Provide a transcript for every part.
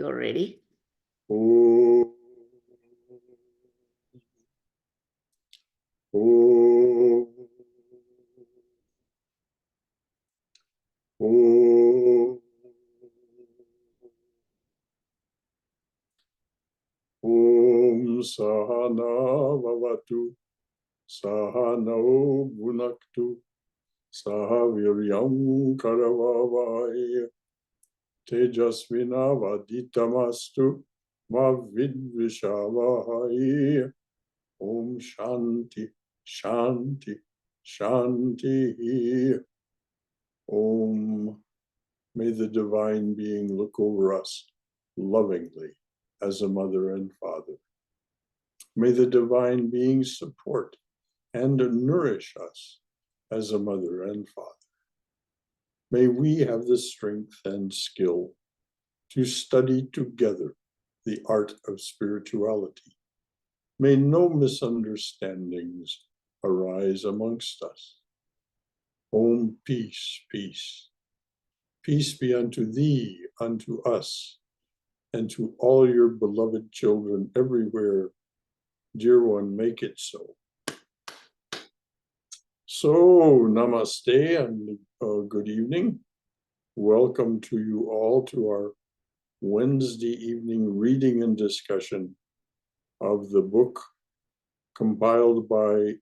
You're ready? Om. Om. Om. Om Sahana Vavatu Sahano Bhunaktu Sahaviryam Karavavaya Tejasvina Vaditamastu Mavidvishavahaya. Om Shanti Shanti Shanti. Om. May the divine being look over us lovingly as a mother and father. May the divine being support and nourish us as a mother and father. May we have the strength and skill to study together the art of spirituality. May no misunderstandings arise amongst us. Om, peace, peace. Peace be unto thee, unto us, and to all your beloved children everywhere. Dear one, make it so. So, namaste and good evening. Welcome to you all to our Wednesday evening reading and discussion of the book compiled by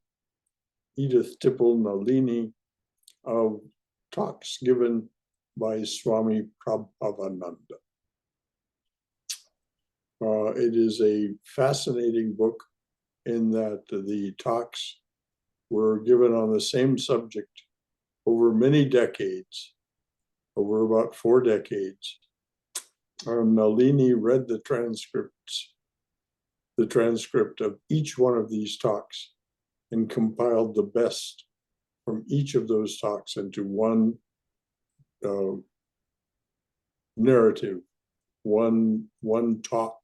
Edith Tipple Nalini of talks given by Swami Prabhavananda. It is a fascinating book in that the talks were given on the same subject over many decades, over about 4 decades. Nalini read the transcript of each one of these talks and compiled the best from each of those talks into one narrative, one talk,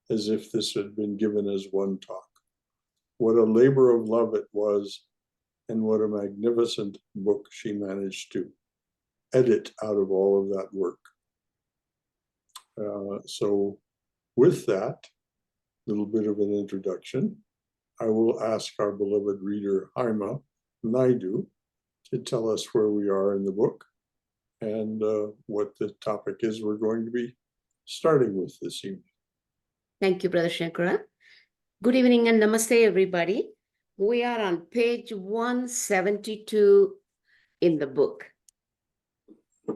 as if this had been given as one talk. What a labor of love it was, and what a magnificent book she managed to edit out of all of that work. So with that little bit of an introduction, I will ask our beloved reader, Hyma Naidu, to tell us where we are in the book and what the topic is we're going to be starting with this evening. Thank you, Brother Shankara. Good evening and namaste, everybody. We are on page 172 in the book.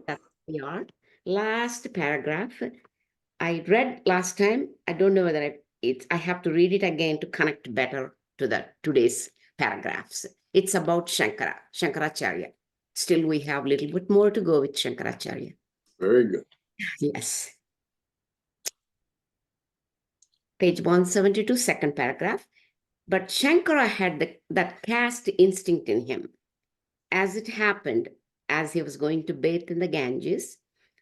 That's where we are. Last paragraph. I read last time. I don't know whether I have to read it again to connect better to today's paragraphs. It's about Shankaracharya. Still, we have a little bit more to go with Shankaracharya. Very good. Yes. Page 172, second paragraph. But Shankara had that caste instinct in him. As it happened, as he was going to bathe in the Ganges,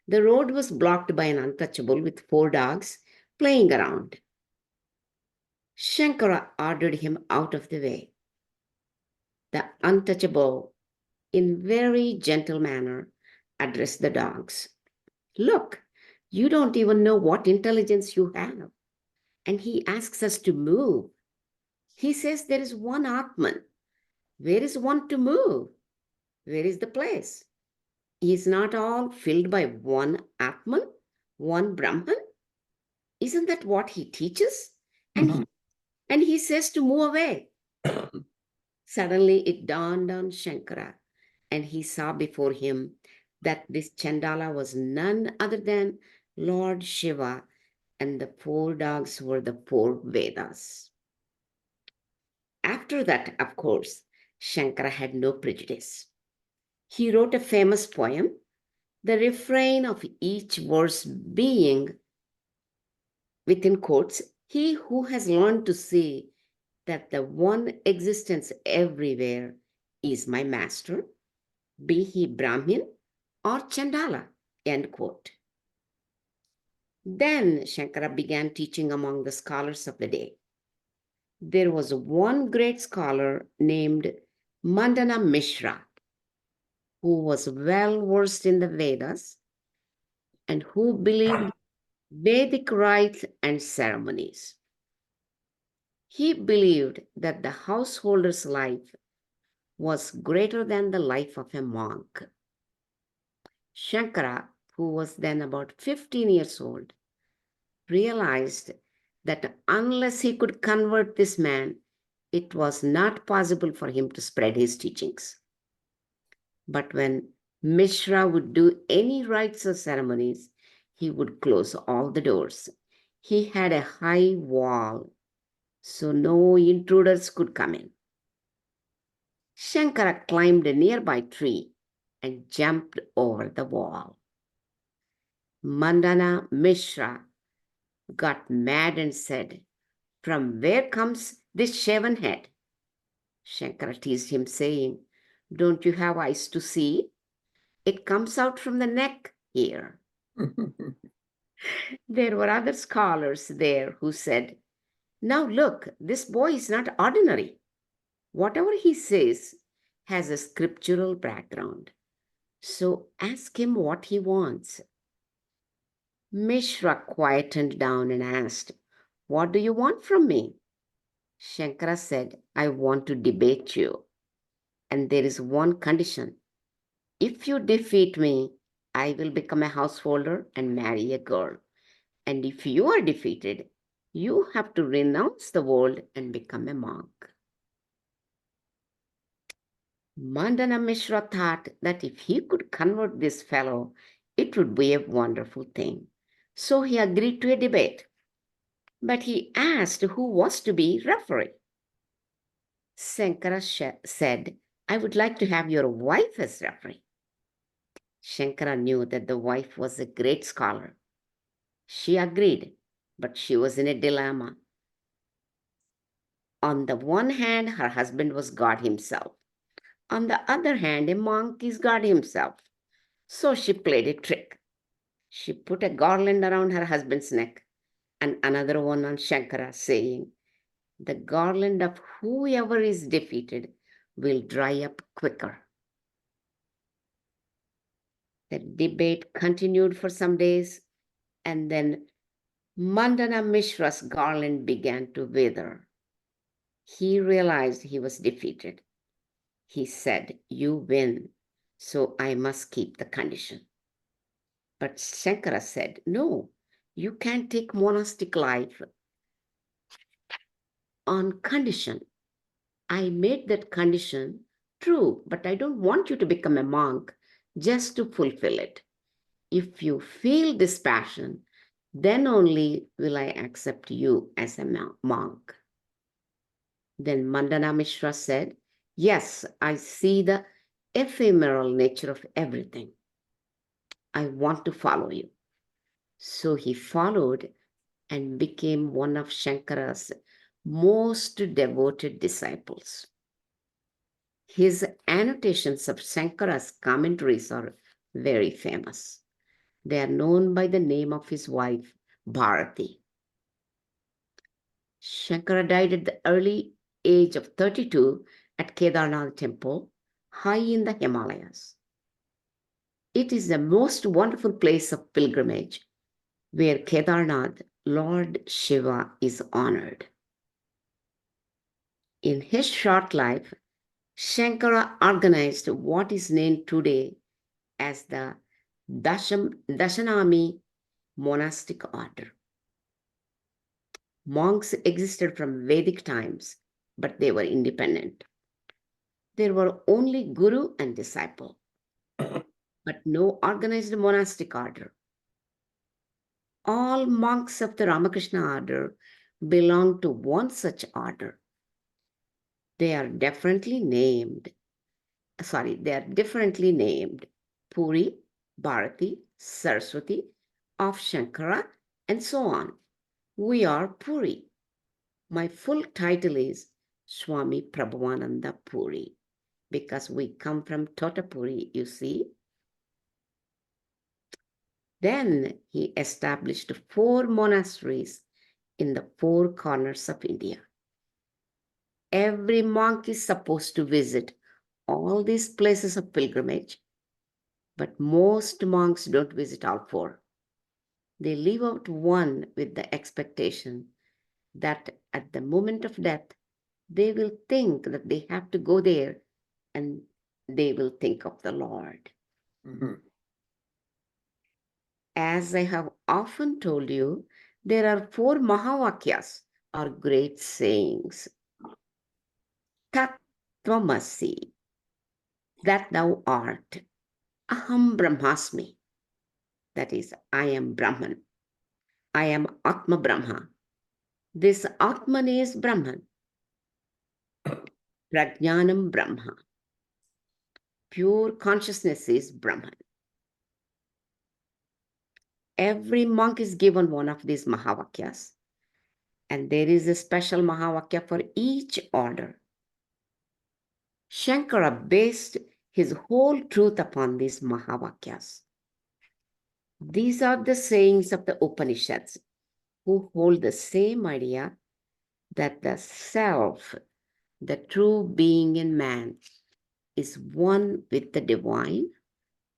the road was blocked by an untouchable with 4 dogs playing around. Shankara ordered him out of the way. The untouchable, in very gentle manner, addressed the dogs. Look, you don't even know what intelligence you have. And he asks us to move. He says there is one Atman. Where is one to move? Where is the place? Is not all filled by one Atman, one Brahman? Isn't that what he teaches? And he says to move away. Suddenly it dawned on Shankara, and he saw before him that this Chandala was none other than Lord Shiva, and the 4 dogs were the 4 Vedas. After that, of course, Shankara had no prejudice. He wrote a famous poem, the refrain of each verse being, within quotes, he who has learned to see that the one existence everywhere is my master, be he Brahmin or Chandala, end quote. Then Shankara began teaching among the scholars of the day. There was one great scholar named Mandana Mishra, who was well versed in the Vedas and who believed Vedic rites and ceremonies. He believed that the householder's life was greater than the life of a monk. Shankara, who was then about 15 years old, realized that unless he could convert this man, it was not possible for him to spread his teachings. But when Mishra would do any rites or ceremonies, he would close all the doors. He had a high wall, so no intruders could come in. Shankara climbed a nearby tree and jumped over the wall. Mandana Mishra got mad and said, "From where comes this shaven head?" Shankara teased him, saying, "Don't you have eyes to see? It comes out from the neck here." There were other scholars there who said, "Now look, this boy is not ordinary. Whatever he says has a scriptural background. So ask him what he wants." Mishra quietened down and asked, "What do you want from me?" Shankara said, "I want to debate you. And there is one condition. If you defeat me, I will become a householder and marry a girl. And if you are defeated, you have to renounce the world and become a monk." Mandana Mishra thought that if he could convert this fellow, it would be a wonderful thing. So he agreed to a debate. But he asked who was to be referee. Shankara said, "I would like to have your wife as referee." Shankara knew that the wife was a great scholar. She agreed, but she was in a dilemma. On the one hand, her husband was God himself. On the other hand, a monk is God himself. So she played a trick. She put a garland around her husband's neck and another one on Shankara, saying, "The garland of whoever is defeated will dry up quicker." The debate continued for some days, and then Mandana Mishra's garland began to wither. He realized he was defeated. He said, "You win, so I must keep the condition." But Shankara said, "No, you can't take monastic life on condition. I made that condition true, but I don't want you to become a monk just to fulfill it. If you feel this passion, then only will I accept you as a monk." Then Mandana Mishra said, "Yes, I see the ephemeral nature of everything. I want to follow you." So he followed and became one of Shankara's most devoted disciples. His annotations of Shankara's commentaries are very famous. They are known by the name of his wife, Bharati. Shankara died at the early age of 32 at Kedarnath temple, high in the Himalayas. It is the most wonderful place of pilgrimage, where Kedarnath, Lord Shiva, is honored. In his short life, Shankara organized what is named today as the Dashanami monastic order. Monks existed from Vedic times, but they were independent. There were only guru and disciple, but no organized monastic order. All monks of the Ramakrishna order belong to one such order. They are differently named. Puri, Bharati, Saraswati, of Shankara, and so on. We are Puri. My full title is Swami Prabhavananda Puri, because we come from Totapuri, you see. Then he established 4 monasteries in the 4 corners of India. Every monk is supposed to visit all these places of pilgrimage, but most monks don't visit all 4. They leave out one with the expectation that at the moment of death, they will think that they have to go there and they will think of the Lord. Mhm. As I have often told you, there are 4 Mahavakyas, or great sayings. Tat Tvamasi, that thou art. Aham Brahmasmi, that is, I am Brahman. I am Atma Brahma. This Atman is Brahman. Prajnanam Brahma. Pure consciousness is Brahman. Every monk is given one of these Mahavakyas, and there is a special Mahavakya for each order. Shankara based his whole truth upon these Mahavakyas. These are the sayings of the Upanishads, who hold the same idea that the self, the true being in man, is one with the divine.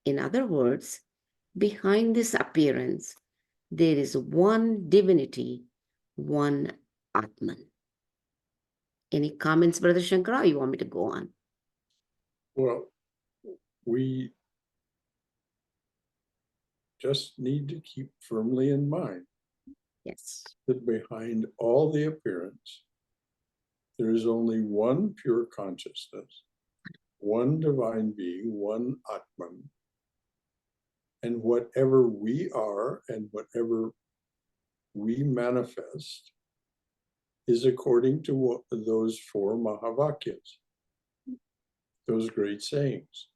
In other words, behind this appearance, there is one divinity, one Atman. Any comments, Brother Shankara, or you want me to go on? Well, we just need to keep firmly in mind Yes. that behind all the appearance, there is only one pure consciousness, one divine being, one Atman. And whatever we are and whatever we manifest is according to what those 4 Mahavakyas, those great sayings.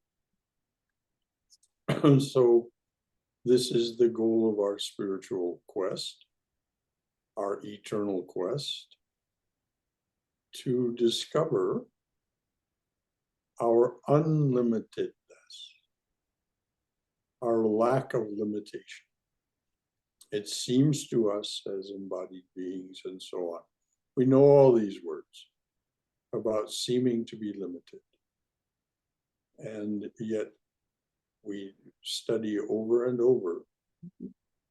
So this is the goal of our spiritual quest, our eternal quest, to discover our unlimitedness, our lack of limitation. It seems to us as embodied beings and so on. We know all these words about seeming to be limited. And yet we study over and over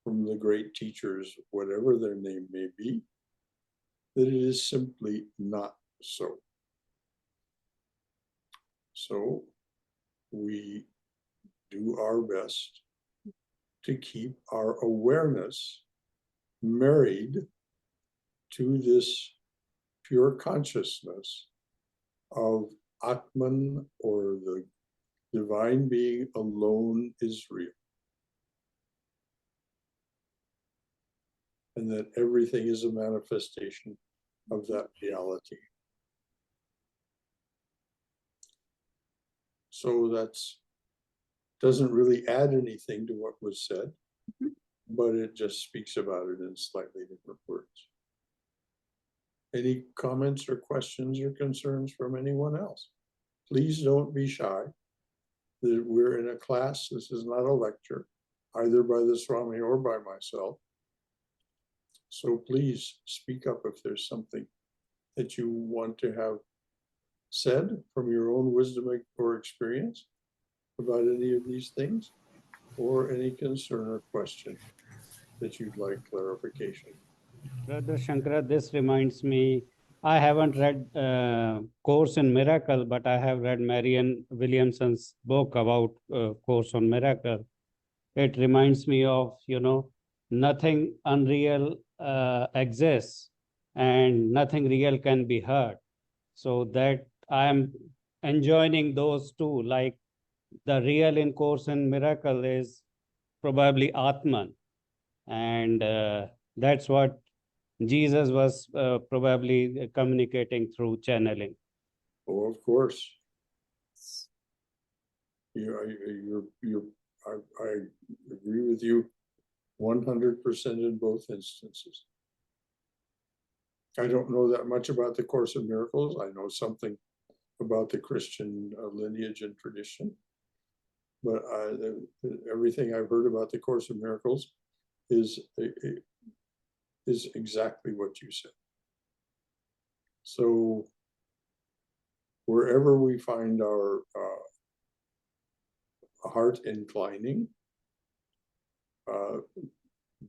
from the great teachers, whatever their name may be, that it is simply not so. So we do our best to keep our awareness married to this pure consciousness of Atman, or the divine being alone is real. And that everything is a manifestation of that reality. So that's doesn't really add anything to what was said, but it just speaks about it in slightly different words. Any comments or questions or concerns from anyone else? Please don't be shy. We're in a class. This is not a lecture, either by the Swami or by myself. So please speak up if there's something that you want to have said from your own wisdom or experience about any of these things, or any concern or question that you'd like clarification. Brother Shankara, this reminds me, I haven't read Course in Miracle, but I have read Marianne Williamson's book about Course on Miracle. It reminds me of, nothing unreal exists and nothing real can be heard. So that I am enjoining those two, like the real in Course in Miracle is probably Atman. And that's what Jesus was probably communicating through channeling. Oh, of course. I agree with you 100% in both instances. I don't know that much about the Course of Miracles. I know something about the Christian lineage and tradition, but everything I've heard about the Course of Miracles is exactly what you said. So wherever we find our heart inclining,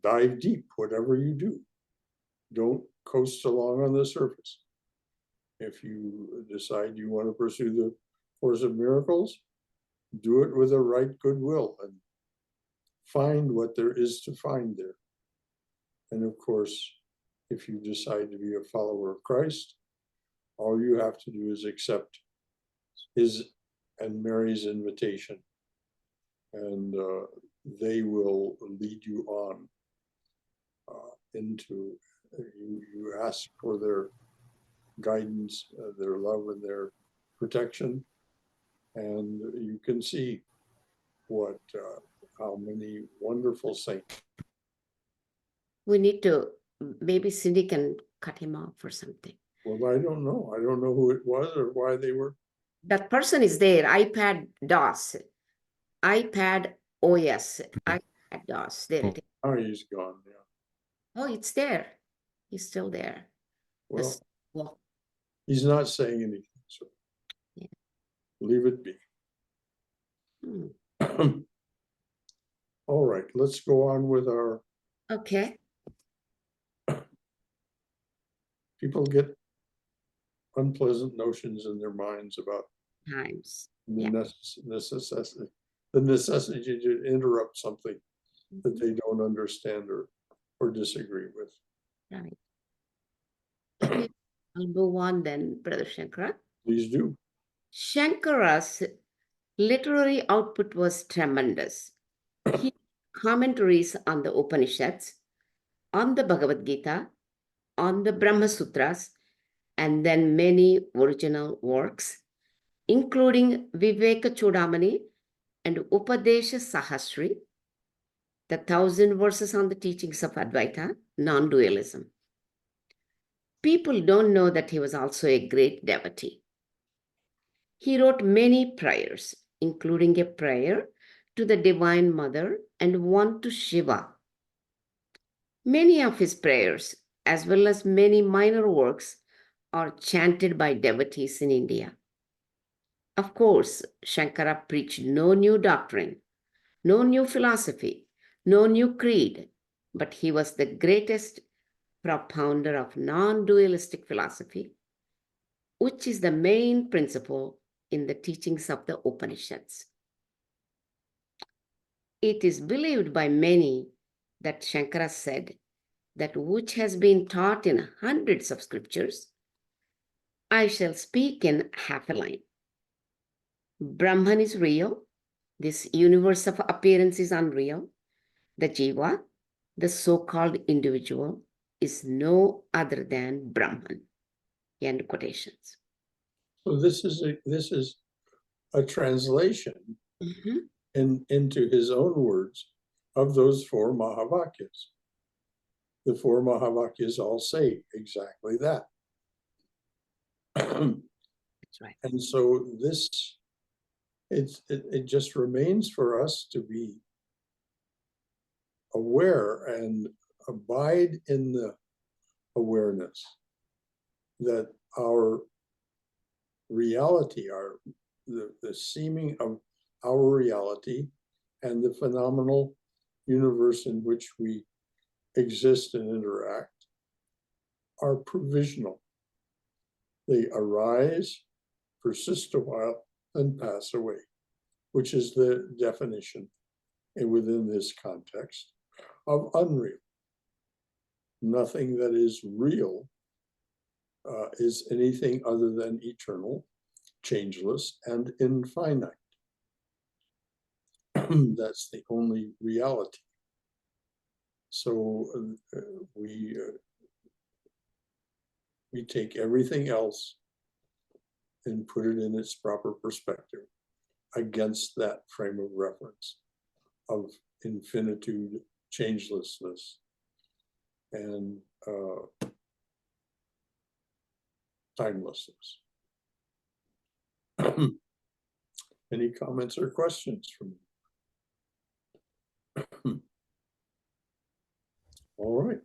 Dive deep, whatever you do. Don't coast along on the surface. If you decide you want to pursue the Course of Miracles, do it with a right goodwill and find what there is to find there. And of course, if you decide to be a follower of Christ, all you have to do is accept his and Mary's invitation, and they will lead you on into, you ask for their guidance, their love and their protection, and you can see what, how many wonderful saints. We need to, maybe Cindy can cut him off or something. Well, I don't know. I don't know who it was or why they were. That person is there, iPad DOS, iPad OS, iPad DOS, there it is. Oh, he's gone, yeah. Oh, it's there. He's still there. Well, Yes. Well, he's not saying anything, so yeah. leave it be. All right, let's go on with our, Okay. people get unpleasant notions in their minds about Times. the Yeah. necessity to interrupt something that they don't understand or disagree with. Right. Okay. I'll move on then, Brother Shankara. Please do. Shankara's literary output was tremendous. He commentaries on the Upanishads, on the Bhagavad Gita, on the Brahma Sutras, and then many original works, including Viveka Chudamani and Upadesha Sahasri, the 1,000 verses on the teachings of Advaita, non-dualism. People don't know that he was also a great devotee. He wrote many prayers, including a prayer to the Divine Mother and one to Shiva. Many of his prayers, as well as many minor works, are chanted by devotees in India. Of course, Shankara preached no new doctrine, no new philosophy, no new creed, but he was the greatest propounder of non-dualistic philosophy, which is the main principle in the teachings of the Upanishads. It is believed by many that Shankara said that which has been taught in hundreds of scriptures, I shall speak in half a line. Brahman is real. This universe of appearance is unreal. The jiva, the so-called individual, is no other than Brahman. End quotations. So this is a translation into his own words of those four Mahavakyas. The four Mahavakyas all say exactly that. That's right. And so this, it just remains for us to be aware and abide in the awareness that our reality, the seeming of our reality and the phenomenal universe in which we exist and interact are provisional. They arise, persist a while, and pass away, which is the definition within this context of unreal. Nothing that is real is anything other than eternal, changeless, and infinite. That's the only reality. So we take everything else and put it in its proper perspective against that frame of reference of infinitude, changelessness, and timelessness. Any comments or questions from you? All right.